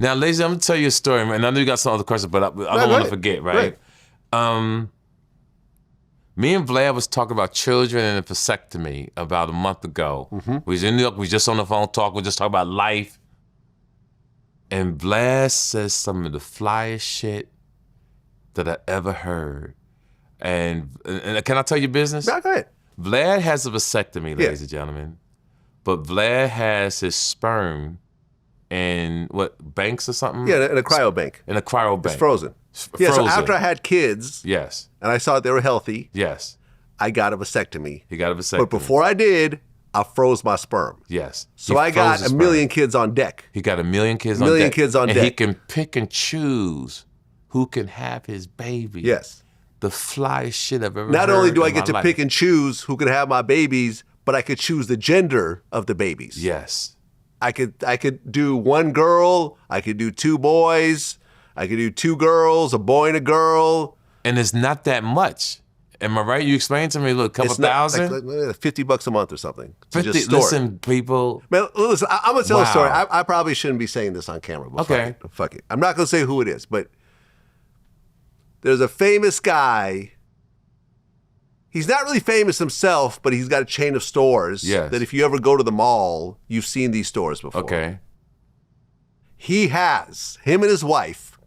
Now, ladies, I'm gonna tell you a story, man. I know you got some other questions, but I don't want to forget, right? Me and Vlad was talking about children and a vasectomy about a month ago. We was in New York. We was just on the phone talking. We just talking about life. And Vlad says some of the flyest shit that I ever heard. And can I tell you business? No, go ahead. Vlad has a vasectomy, ladies and gentlemen. But Vlad has his sperm in banks or something? Yeah, in a cryobank. In a cryobank. It's frozen. Yeah, frozen. so after I had kids, yes, and I saw they were healthy, yes, I got a vasectomy. He got a vasectomy. But before I did, I froze my sperm. Yes. So I got a million kids on deck. He got a million kids on deck. And he can pick and choose who can have his baby. Yes. The flyest shit I've ever heard. Not only do I get to life. pick and choose who can have my babies, but I could choose the gender of the babies. Yes. I could do one girl, I could do two boys, I could do two girls, a boy and a girl. And it's not that much. Am I right? You explained to me, look, a couple thousand? Like $50 a month or something. 50, just store listen, people. Man, listen, I'm going to tell a story. I probably shouldn't be saying this on camera. But okay. Fuck it. I'm not going to say who it is, but there's a famous guy. He's not really famous himself, but he's got a chain of stores that if you ever go to the mall, you've seen these stores before. Okay. Him and his wife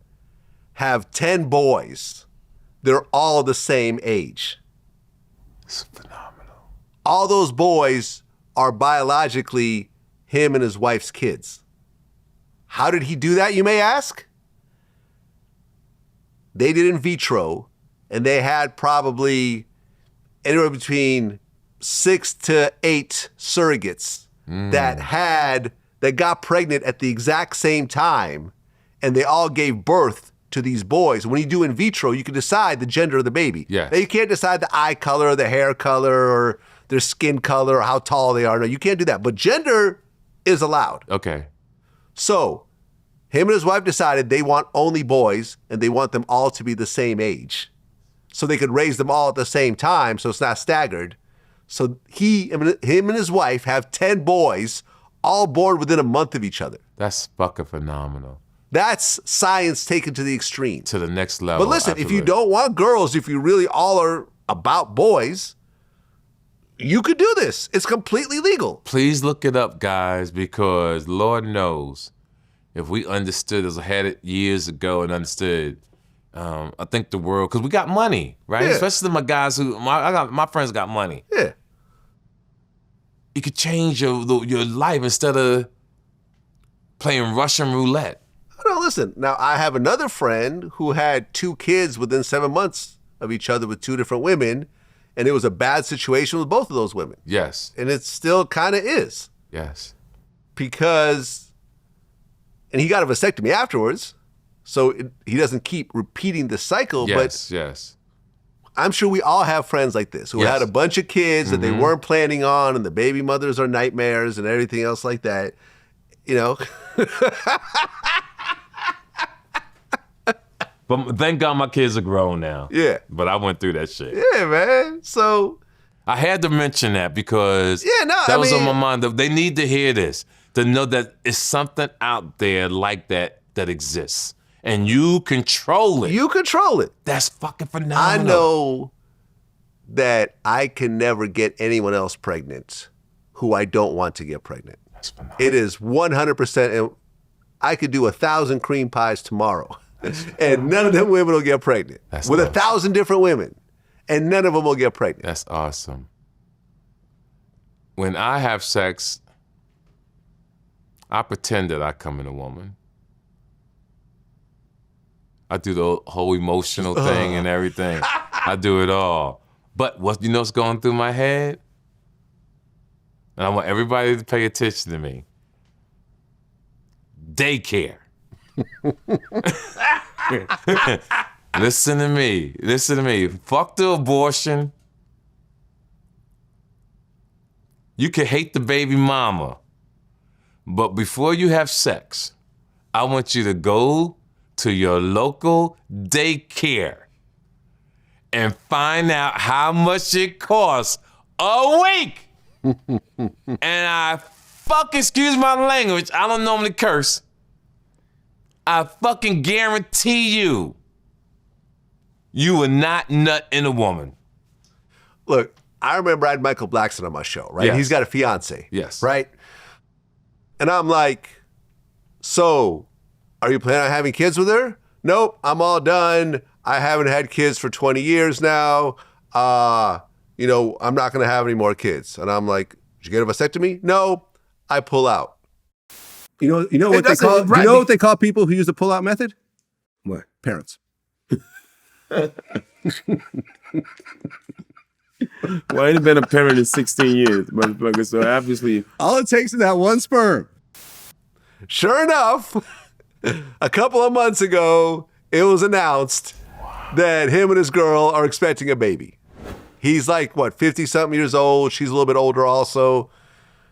have 10 boys. They're all the same age. It's phenomenal. All those boys are biologically him and his wife's kids. How did he do that, you may ask? They did in vitro, and they had probably anywhere between 6 to 8 surrogates that got pregnant at the exact same time, and they all gave birth to these boys. When you do in vitro, you can decide the gender of the baby. Yes. Now, you can't decide the eye color, or the hair color, or their skin color, or how tall they are. No, you can't do that. But gender is allowed. Okay. So him and his wife decided they want only boys, and they want them all to be the same age, so they could raise them all at the same time, so it's not staggered. So him and his wife have 10 boys, all born within a month of each other. That's fucking phenomenal. That's science taken to the extreme. To the next level. But listen, if you don't want girls, if you really all are about boys, you could do this. It's completely legal. Please look it up, guys, because Lord knows if we understood, as I had it years ago and understood, I think the world, because we got money, right? Yeah. Especially my guys my friends got money. Yeah. You could change your life instead of playing Russian roulette. No, listen. Now, I have another friend who had 2 kids within 7 months of each other with 2 different women, and it was a bad situation with both of those women. Yes. And it still kind of is. Yes. And he got a vasectomy afterwards, so he doesn't keep repeating the cycle. Yes, but yes. I'm sure we all have friends like this who had a bunch of kids that they weren't planning on, and the baby mothers are nightmares and everything else like that. You know? But thank God my kids are grown now. Yeah. But I went through that shit. Yeah, man. So I had to mention that because that was on my mind. They need to hear this, to know that it's something out there like that exists. And you control it. You control it. That's fucking phenomenal. I know that I can never get anyone else pregnant who I don't want to get pregnant. That's phenomenal. It is 100%. And I could do 1,000 cream pies tomorrow. And none of them women will get pregnant. That's with awesome. 1,000 different women. And none of them will get pregnant. That's awesome. When I have sex, I pretend that I come in a woman. I do the whole emotional thing and everything. I do it all. But you know what's going through my head? And I want everybody to pay attention to me. Daycare. Listen to me. Fuck the abortion. You can hate the baby mama, but before you have sex, I want you to go to your local daycare and find out how much it costs a week. And excuse my language, I don't normally curse. I fucking guarantee you, you will not nut in a woman. Look, I remember I had Michael Blackson on my show, right? Yes. He's got a fiance. Yes. Right? And I'm like, so, are you planning on having kids with her? Nope, I'm all done. I haven't had kids for 20 years now. You know, I'm not going to have any more kids. And I'm like, did you get a vasectomy? No, I pull out. You know what they call right. You know what they call people who use the pull-out method? What? Parents. Well, I ain't been a parent in 16 years, motherfucker, so obviously... All it takes is that one sperm. Sure enough, a couple of months ago, it was announced that him and his girl are expecting a baby. He's like, what, 50-something years old. She's a little bit older also.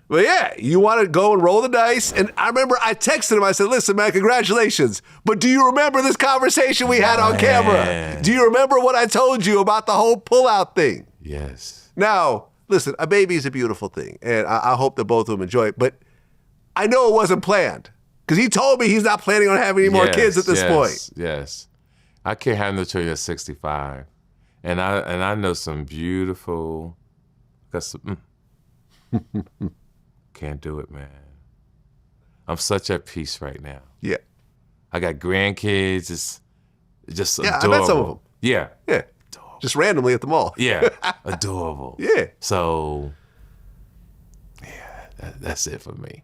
But yeah, you want to go and roll the dice? And I remember I texted him. I said, listen, man, congratulations. But do you remember this conversation we had on camera? Do you remember what I told you about the whole pullout thing? Yes. Now, listen, a baby is a beautiful thing. And I hope that both of them enjoy it. But I know it wasn't planned. Because he told me he's not planning on having any more kids at this point. Yes. I can't have no children at 65. And I know some beautiful... Can't do it, man. I'm such at peace right now. Yeah. I got grandkids. It's just Yeah, adorable. I met some of them. Yeah. Yeah. Just randomly at the mall. Yeah. Adorable. Yeah. So, yeah, that's it for me.